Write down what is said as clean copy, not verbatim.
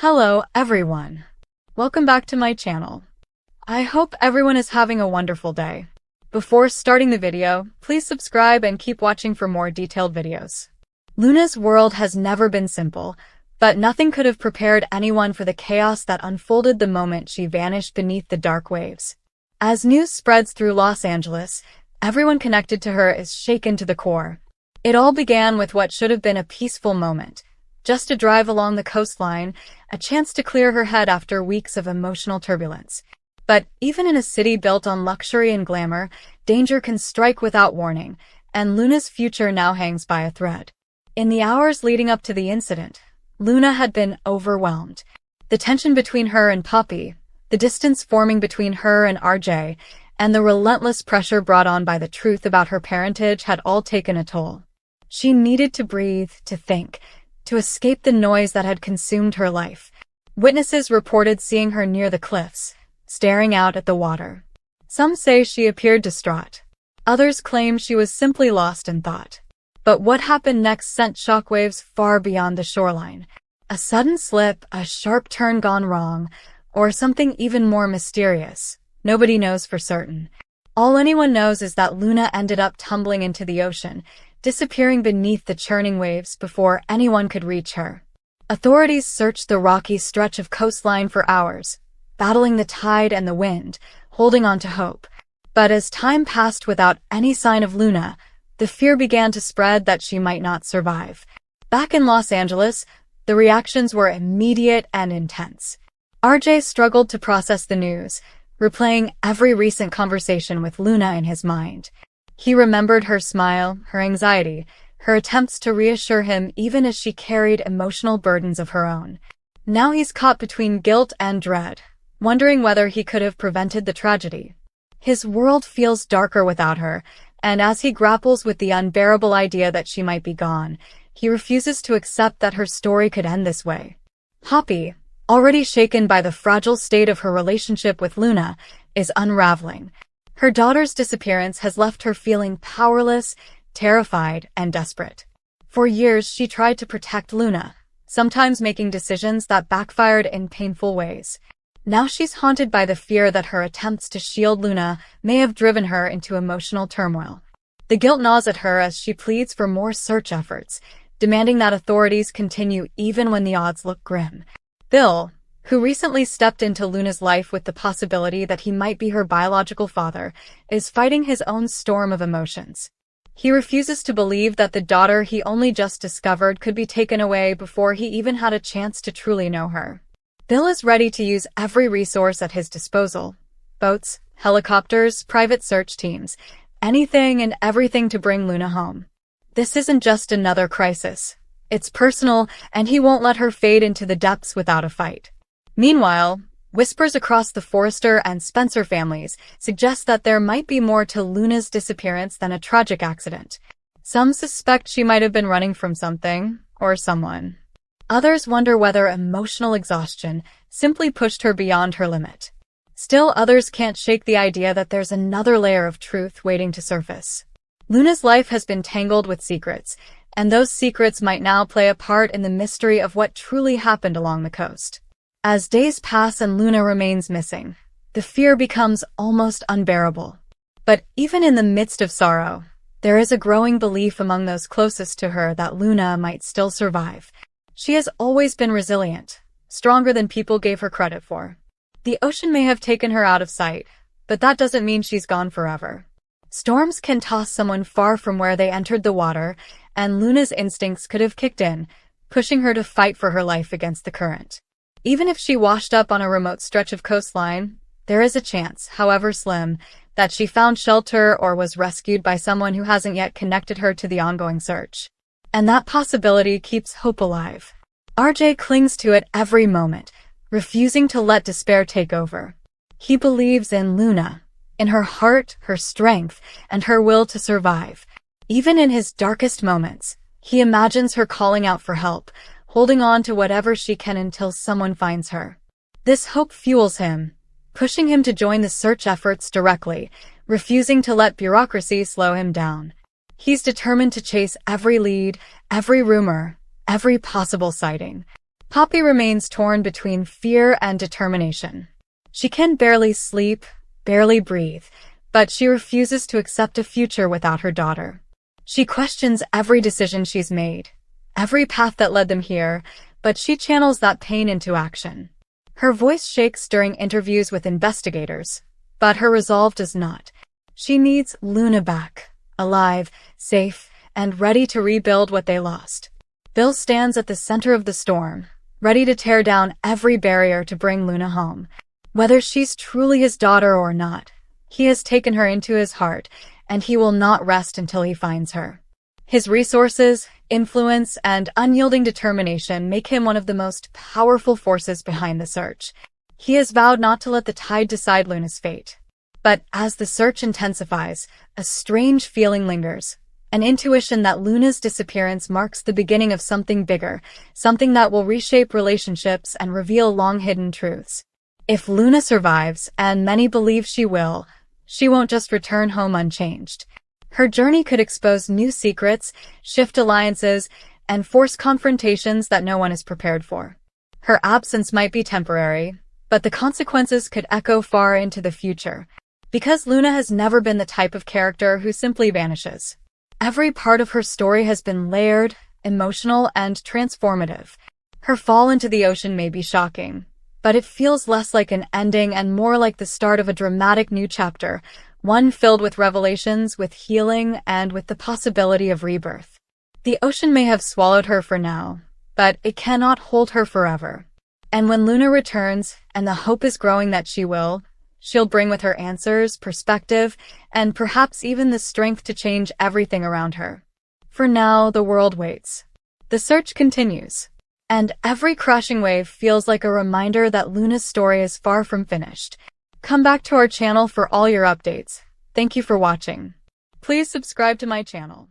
Hello everyone. Welcome back to my channel. I hope everyone is having a wonderful day. Before starting the video, please subscribe and keep watching for more detailed videos. Luna's world has never been simple, but nothing could have prepared anyone for the chaos that unfolded the moment she vanished beneath the dark waves. As news spreads through Los Angeles, everyone connected to her is shaken to the core. It all began with what should have been a peaceful moment. Just a drive along the coastline, a chance to clear her head after weeks of emotional turbulence. But even in a city built on luxury and glamour, danger can strike without warning, and Luna's future now hangs by a thread. In the hours leading up to the incident, Luna had been overwhelmed. The tension between her and Poppy, the distance forming between her and RJ, and the relentless pressure brought on by the truth about her parentage had all taken a toll. She needed to breathe, to think, to escape the noise that had consumed her life. Witnesses reported seeing her near the cliffs, staring out at the water. Some say she appeared distraught. Others claim she was simply lost in thought. But what happened next sent shockwaves far beyond the shoreline. A sudden slip, a sharp turn gone wrong, or something even more mysterious. Nobody knows for certain. All anyone knows is that Luna ended up tumbling into the ocean, disappearing beneath the churning waves before anyone could reach her. Authorities searched the rocky stretch of coastline for hours, battling the tide and the wind, holding on to hope. But as time passed without any sign of Luna, the fear began to spread that she might not survive. Back in Los Angeles, the reactions were immediate and intense. RJ struggled to process the news, replaying every recent conversation with Luna in his mind. He remembered her smile, her anxiety, her attempts to reassure him even as she carried emotional burdens of her own. Now he's caught between guilt and dread, wondering whether he could have prevented the tragedy. His world feels darker without her, and as he grapples with the unbearable idea that she might be gone, he refuses to accept that her story could end this way. Poppy, already shaken by the fragile state of her relationship with Luna, is unraveling. Her daughter's disappearance has left her feeling powerless, terrified, and desperate. For years, she tried to protect Luna, sometimes making decisions that backfired in painful ways. Now she's haunted by the fear that her attempts to shield Luna may have driven her into emotional turmoil. The guilt gnaws at her as she pleads for more search efforts, demanding that authorities continue even when the odds look grim. Bill, who recently stepped into Luna's life with the possibility that he might be her biological father, is fighting his own storm of emotions. He refuses to believe that the daughter he only just discovered could be taken away before he even had a chance to truly know her. Bill is ready to use every resource at his disposal: boats, helicopters, private search teams, anything and everything to bring Luna home. This isn't just another crisis. It's personal, and he won't let her fade into the depths without a fight. Meanwhile, whispers across the Forrester and Spencer families suggest that there might be more to Luna's disappearance than a tragic accident. Some suspect she might have been running from something or someone. Others wonder whether emotional exhaustion simply pushed her beyond her limit. Still, others can't shake the idea that there's another layer of truth waiting to surface. Luna's life has been tangled with secrets, and those secrets might now play a part in the mystery of what truly happened along the coast. As days pass and Luna remains missing, the fear becomes almost unbearable. But even in the midst of sorrow, there is a growing belief among those closest to her that Luna might still survive. She has always been resilient, stronger than people gave her credit for. The ocean may have taken her out of sight, but that doesn't mean she's gone forever. Storms can toss someone far from where they entered the water, and Luna's instincts could have kicked in, pushing her to fight for her life against the current. Even if she washed up on a remote stretch of coastline, there is a chance, however slim, that she found shelter or was rescued by someone who hasn't yet connected her to the ongoing search. And that possibility keeps hope alive. RJ clings to it every moment, refusing to let despair take over. He believes in Luna, in her heart, her strength, and her will to survive. Even in his darkest moments, he imagines her calling out for help, holding on to whatever she can until someone finds her. This hope fuels him, pushing him to join the search efforts directly, refusing to let bureaucracy slow him down. He's determined to chase every lead, every rumor, every possible sighting. Poppy remains torn between fear and determination. She can barely sleep, barely breathe, but she refuses to accept a future without her daughter. She questions every decision she's made, every path that led them here, but she channels that pain into action. Her voice shakes during interviews with investigators, but her resolve does not. She needs Luna back, alive, safe, and ready to rebuild what they lost. Bill stands at the center of the storm, ready to tear down every barrier to bring Luna home. Whether she's truly his daughter or not, he has taken her into his heart, and he will not rest until he finds her. His resources, influence, and unyielding determination make him one of the most powerful forces behind the search. He has vowed not to let the tide decide Luna's fate. But as the search intensifies, a strange feeling lingers. An intuition that Luna's disappearance marks the beginning of something bigger, something that will reshape relationships and reveal long-hidden truths. If Luna survives, and many believe she will, she won't just return home unchanged. Her journey could expose new secrets, shift alliances, and force confrontations that no one is prepared for. Her absence might be temporary, but the consequences could echo far into the future. Because Luna has never been the type of character who simply vanishes. Every part of her story has been layered, emotional, and transformative. Her fall into the ocean may be shocking, but it feels less like an ending and more like the start of a dramatic new chapter, one filled with revelations, with healing, and with the possibility of rebirth. The ocean may have swallowed her for now, but it cannot hold her forever. And when Luna returns, and the hope is growing that she will, she'll bring with her answers, perspective, and perhaps even the strength to change everything around her. For now, the world waits. The search continues. And every crashing wave feels like a reminder that Luna's story is far from finished. Come back to our channel for all your updates. Thank you for watching. Please subscribe to my channel.